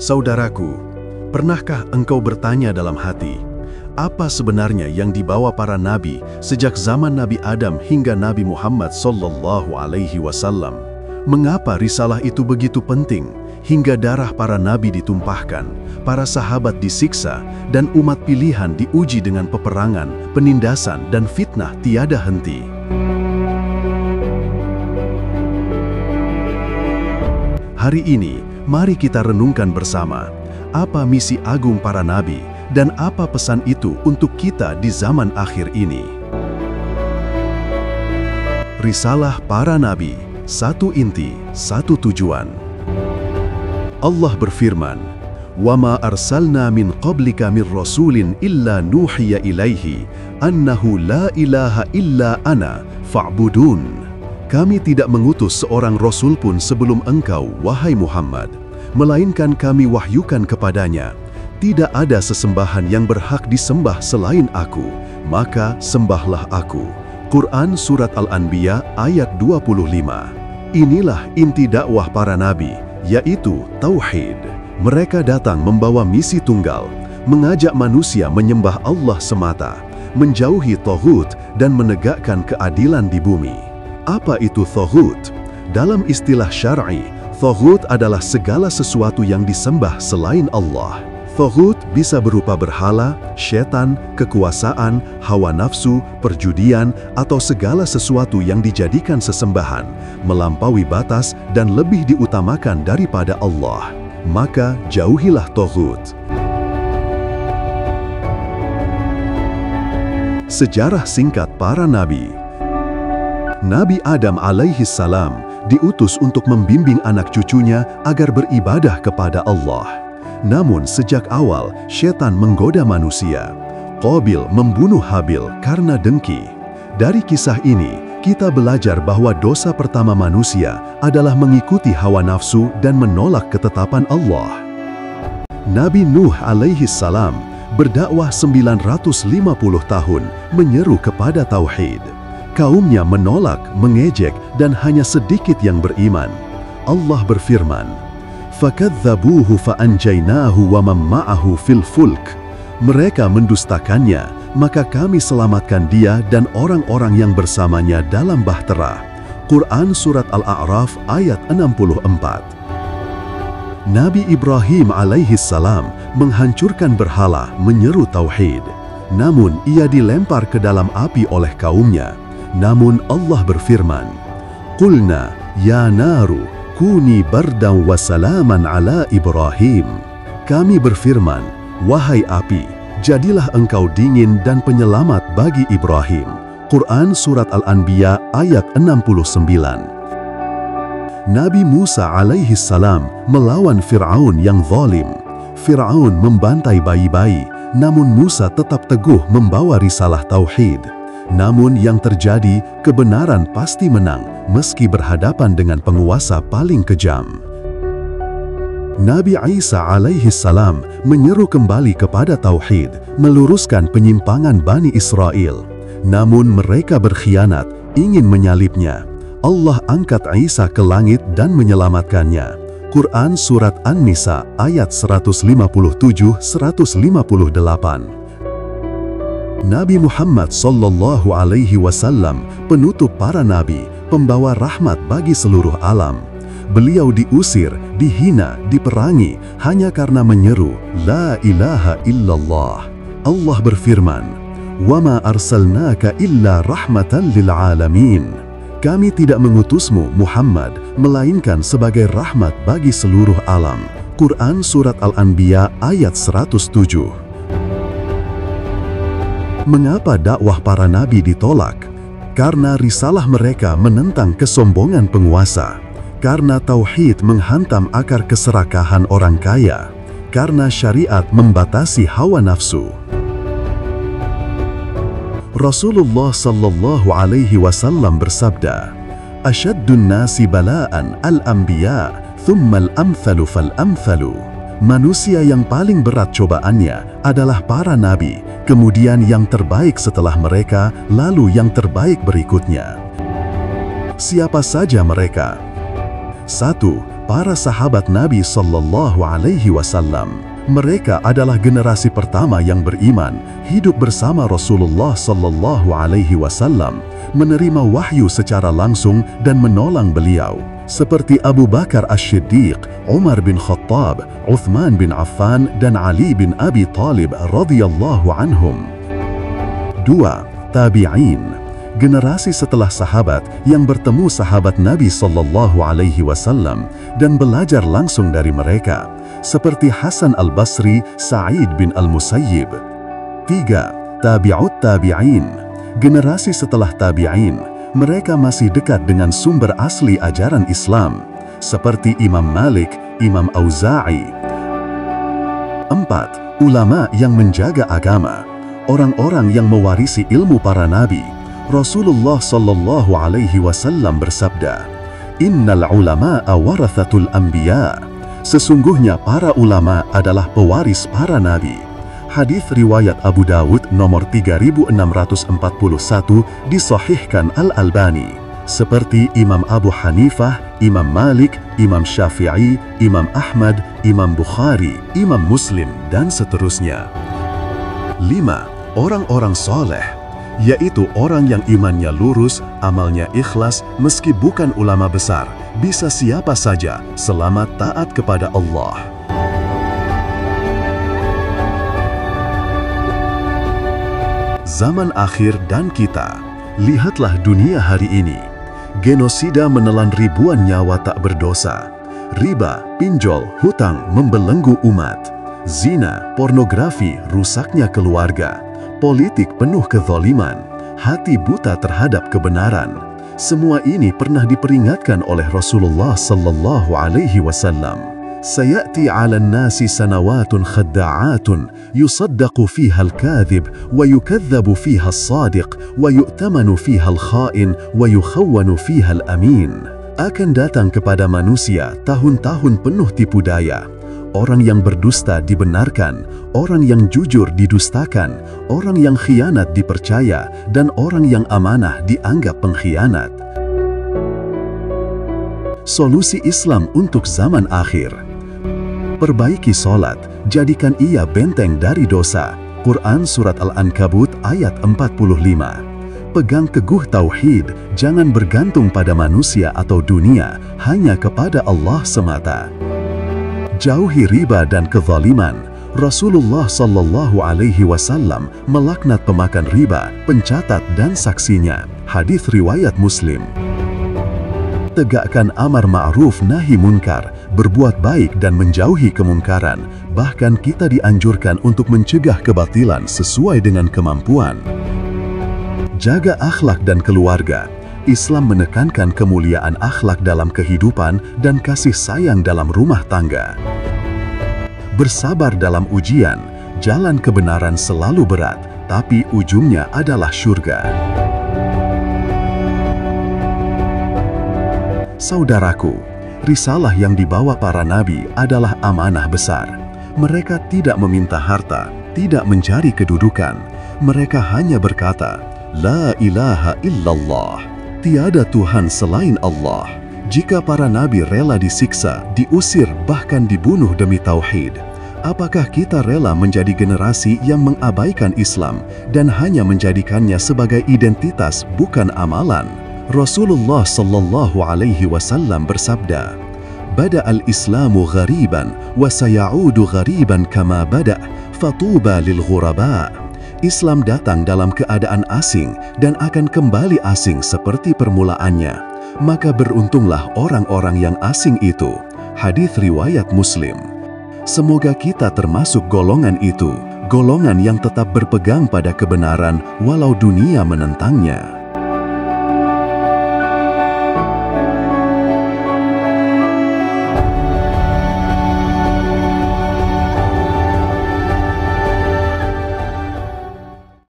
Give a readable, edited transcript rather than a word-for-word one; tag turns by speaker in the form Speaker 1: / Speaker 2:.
Speaker 1: Saudaraku, pernahkah engkau bertanya dalam hati, apa sebenarnya yang dibawa para nabi sejak zaman Nabi Adam hingga Nabi Muhammad SAW? Mengapa risalah itu begitu penting, hingga darah para nabi ditumpahkan, para sahabat disiksa, dan umat pilihan diuji dengan peperangan, penindasan, dan fitnah tiada henti? Hari ini, mari kita renungkan bersama, apa misi agung para nabi, dan apa pesan itu untuk kita di zaman akhir ini. Risalah para nabi, satu inti, satu tujuan. Allah berfirman, وَمَا أَرْسَلْنَا مِنْ قَبْلِكَ مِنْ رَسُولٍ إِلَّا نُوحِيَ إِلَيْهِ أَنَّهُ لَا إِلَهَ إِلَّا أَنَا فَاعْبُدُونِ. Kami tidak mengutus seorang rasul pun sebelum engkau, wahai Muhammad, melainkan kami wahyukan kepadanya, tidak ada sesembahan yang berhak disembah selain aku, maka sembahlah aku. Quran Surat Al-Anbiya ayat 25. Inilah inti dakwah para nabi, yaitu Tauhid. Mereka datang membawa misi tunggal, mengajak manusia menyembah Allah semata, menjauhi Taghut dan menegakkan keadilan di bumi. Apa itu Taghut? Dalam istilah syar'i, Taghut adalah segala sesuatu yang disembah selain Allah. Taghut bisa berupa berhala, setan, kekuasaan, hawa nafsu, perjudian, atau segala sesuatu yang dijadikan sesembahan, melampaui batas dan lebih diutamakan daripada Allah. Maka jauhilah Taghut. Sejarah singkat para nabi. Nabi Adam alaihissalam diutus untuk membimbing anak cucunya agar beribadah kepada Allah. Namun sejak awal, syaitan menggoda manusia. Qabil membunuh Habil karena dengki. Dari kisah ini, kita belajar bahwa dosa pertama manusia adalah mengikuti hawa nafsu dan menolak ketetapan Allah. Nabi Nuh alaihissalam berdakwah 950 tahun menyeru kepada Tauhid. Kaumnya menolak, mengejek, dan hanya sedikit yang beriman. Allah berfirman, فَكَذَّبُوهُ فَأَنْجَيْنَاهُ وَمَنْ مَعَهُ فِي الْفُلْكِ. Mereka mendustakannya, maka kami selamatkan dia dan orang-orang yang bersamanya dalam bahtera. Quran Surat Al-A'raf ayat 64. Nabi Ibrahim alaihissalam menghancurkan berhala, menyeru Tauhid. Namun ia dilempar ke dalam api oleh kaumnya. Namun Allah berfirman, Qulna ya naru kuni bardan wa salaman ala Ibrahim. Kami berfirman, wahai api, jadilah engkau dingin dan penyelamat bagi Ibrahim. Quran Surat Al-Anbiya ayat 69. Nabi Musa alaihissalam melawan Fir'aun yang zalim. Fir'aun membantai bayi-bayi, namun Musa tetap teguh membawa risalah Tauhid. Namun yang terjadi, kebenaran pasti menang meski berhadapan dengan penguasa paling kejam. Nabi Isa alaihissalam menyeru kembali kepada Tauhid, meluruskan penyimpangan Bani Israel. Namun mereka berkhianat, ingin menyalibnya. Allah angkat Isa ke langit dan menyelamatkannya. Quran Surat An-Nisa ayat 157-158. Nabi Muhammad sallallahu alaihi wasallam, penutup para nabi, pembawa rahmat bagi seluruh alam. Beliau diusir, dihina, diperangi hanya karena menyeru La ilaha illallah. Allah berfirman, وَمَا أَرْسَلْنَاكَ إِلَّا رَحْمَةً لِلْعَالَمِينَ. Kami tidak mengutusmu, Muhammad, melainkan sebagai rahmat bagi seluruh alam. Quran Surat Al-Anbiya ayat 107. Mengapa dakwah para nabi ditolak? Karena risalah mereka menentang kesombongan penguasa. Karena Tauhid menghantam akar keserakahan orang kaya. Karena syariat membatasi hawa nafsu. Rasulullah sallallahu alaihi wasallam bersabda, Asyaddun nasi bala'an al-anbiya, thumma al-amthalu fal-amthalu. Manusia yang paling berat cobaannya adalah para nabi, kemudian yang terbaik setelah mereka, lalu yang terbaik berikutnya. Siapa saja mereka? 1. para sahabat Nabi Sallallahu Alaihi Wasallam. Mereka adalah generasi pertama yang beriman, hidup bersama Rasulullah Sallallahu Alaihi Wasallam, menerima wahyu secara langsung dan menolong beliau, seperti Abu Bakar As-Siddiq, Umar bin Khattab, Uthman bin Affan, dan Ali bin Abi Talib radhiyallahu anhum. 2. Tabi'in, generasi setelah sahabat yang bertemu sahabat Nabi Sallallahu Alaihi Wasallam dan belajar langsung dari mereka, seperti Hasan al-Basri, Sa'id bin al-Musayyib. 3. Tabi'ut tabi'in, generasi setelah tabi'in, mereka masih dekat dengan sumber asli ajaran Islam, seperti Imam Malik, Imam Auza'i. 4. Ulama yang menjaga agama, orang-orang yang mewarisi ilmu para nabi. Rasulullah Sallallahu Alaihi Wasallam bersabda, "Innal ulama'a warathatul anbiya." Sesungguhnya para ulama adalah pewaris para nabi. Hadis riwayat Abu Dawud nomor 3641 disahihkan Al-Albani. Seperti Imam Abu Hanifah, Imam Malik, Imam Syafi'i, Imam Ahmad, Imam Bukhari, Imam Muslim, dan seterusnya. 5. Orang-orang soleh, yaitu orang yang imannya lurus, amalnya ikhlas, meski bukan ulama besar, bisa siapa saja selama taat kepada Allah. Zaman akhir dan kita, lihatlah dunia hari ini. Genosida menelan ribuan nyawa tak berdosa. Riba, pinjol, hutang membelenggu umat. Zina, pornografi, rusaknya keluarga. Politik penuh kezaliman, hati buta terhadap kebenaran. Semua ini pernah diperingatkan oleh Rasulullah Sallallahu Alaihi Wasallam. Sayati 'alan nasi sanawatun khadda'atun yusaddaqu fiha al-kadhib wa yukadzabu fiha as-sadiq wa yu'tamanu fiha al-kha'in wa yukhawwanu fiha al-amin. Akan datang kepada manusia tahun-tahun penuh tipu daya. Orang yang berdusta dibenarkan, orang yang jujur didustakan, orang yang khianat dipercaya, dan orang yang amanah dianggap pengkhianat. Solusi Islam untuk zaman akhir. Perbaiki solat, jadikan ia benteng dari dosa. Quran Surat Al-Ankabut ayat 45. Pegang teguh tauhid, jangan bergantung pada manusia atau dunia, hanya kepada Allah semata. Jauhi riba dan kezaliman. Rasulullah Sallallahu Alaihi Wasallam melaknat pemakan riba, pencatat dan saksinya. Hadis riwayat Muslim. Tegakkan amar ma'ruf nahi munkar, berbuat baik dan menjauhi kemungkaran. Bahkan kita dianjurkan untuk mencegah kebatilan sesuai dengan kemampuan. Jaga akhlak dan keluarga. Islam menekankan kemuliaan akhlak dalam kehidupan dan kasih sayang dalam rumah tangga. Bersabar dalam ujian, jalan kebenaran selalu berat, tapi ujungnya adalah syurga. Saudaraku, risalah yang dibawa para nabi adalah amanah besar. Mereka tidak meminta harta, tidak mencari kedudukan. Mereka hanya berkata, "La ilaha illallah." Tiada Tuhan selain Allah. Jika para nabi rela disiksa, diusir, bahkan dibunuh demi tauhid, apakah kita rela menjadi generasi yang mengabaikan Islam dan hanya menjadikannya sebagai identitas, bukan amalan? Rasulullah Sallallahu Alaihi Wasallam bersabda, "Bada al-Islamu ghariban, wa sayaudu ghariban kama bada, fatuba lil ghuraba." Islam datang dalam keadaan asing dan akan kembali asing seperti permulaannya. Maka beruntunglah orang-orang yang asing itu. Hadis riwayat Muslim. Semoga kita termasuk golongan itu, golongan yang tetap berpegang pada kebenaran walau dunia menentangnya.